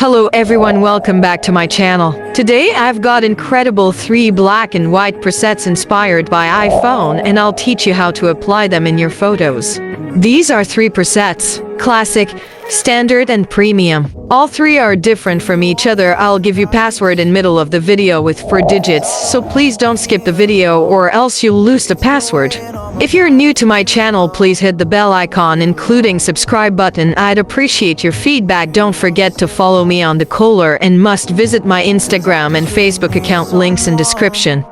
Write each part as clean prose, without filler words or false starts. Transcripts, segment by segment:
Hello everyone, welcome back to my channel. Today I've got incredible 3 black and white presets inspired by iPhone, and I'll teach you how to apply them in your photos. These are 3 presets: classic, standard and premium. All 3 are different from each other. I'll give you password in middle of the video with 4 digits, so please don't skip the video or else you'll lose the password. If you're new to my channel, please hit the bell icon including subscribe button. I'd appreciate your feedback. Don't forget to follow me on the 𝘄𝘆𝘀 and must visit my Instagram and Facebook account, links in description.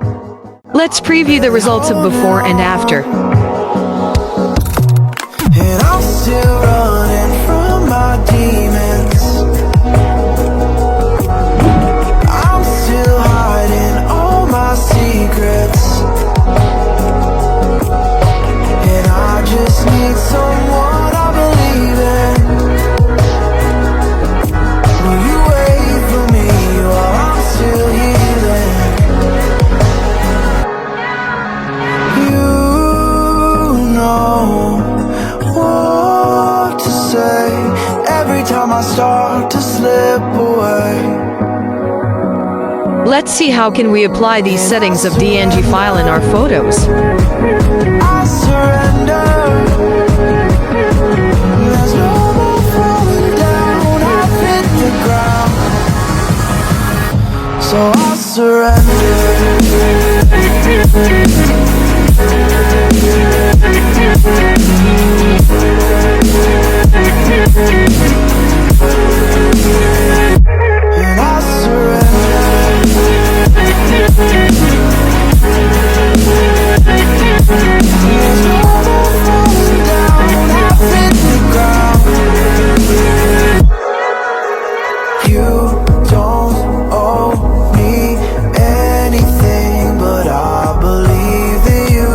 Let's preview the results of before and after. And I'm still running from my demons. I'm still hiding all my secrets. And I just need someone I believe in. Will you wait for me while I'm still healing? You know what to say every time I start to slip away. Let's see how can we apply these settings of DNG file in our photos. I surrender. There's no more falling down. I've hit the ground, so I surrender. And I surrender. There's no more falling down. I've hit the ground. You don't owe me anything, but I believe that you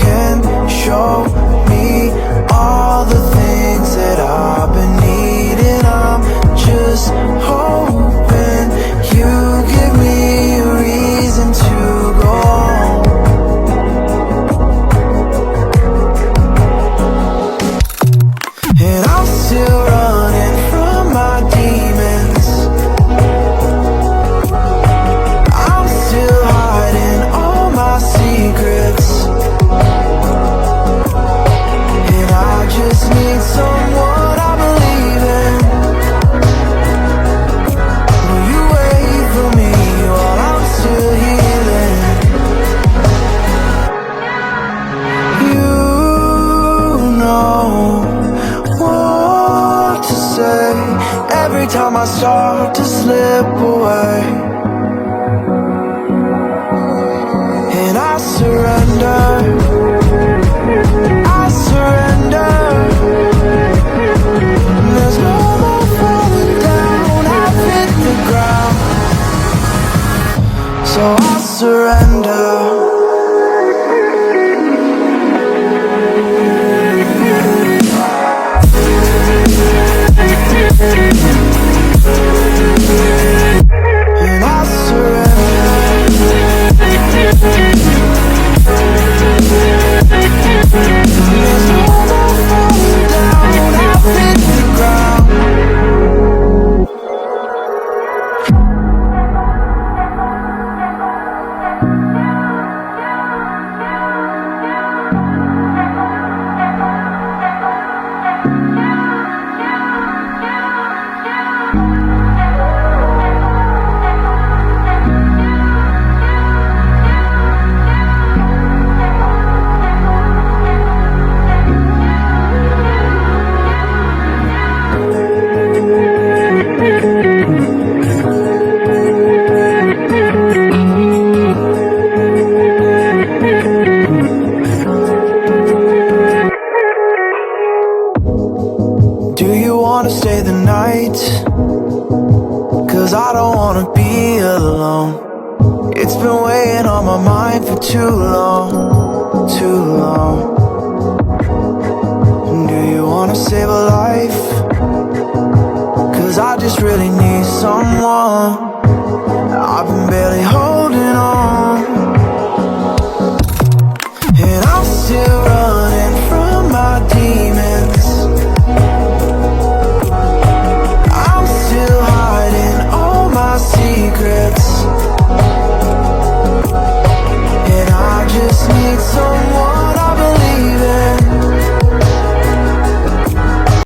can show me all the things that I've been needing. I'm just hoping you give me a reason to go on. And I'm still running from my demons. I'm still hiding all my secrets. And I just need someone I believe in. Will you wait for me while I'm still healing? You know what to say every time I start to slip away. And I surrender. I surrender. There's no more falling down. I've hit the ground, so I surrender. And I surrender. There's no more falling down. I've hit the ground. Do you wanna stay the night? 'Cause I don't wanna be alone. It's been weighing on my mind for too long, too long. Do you wanna save a life? 'Cause I just really need someone. I've been barely holding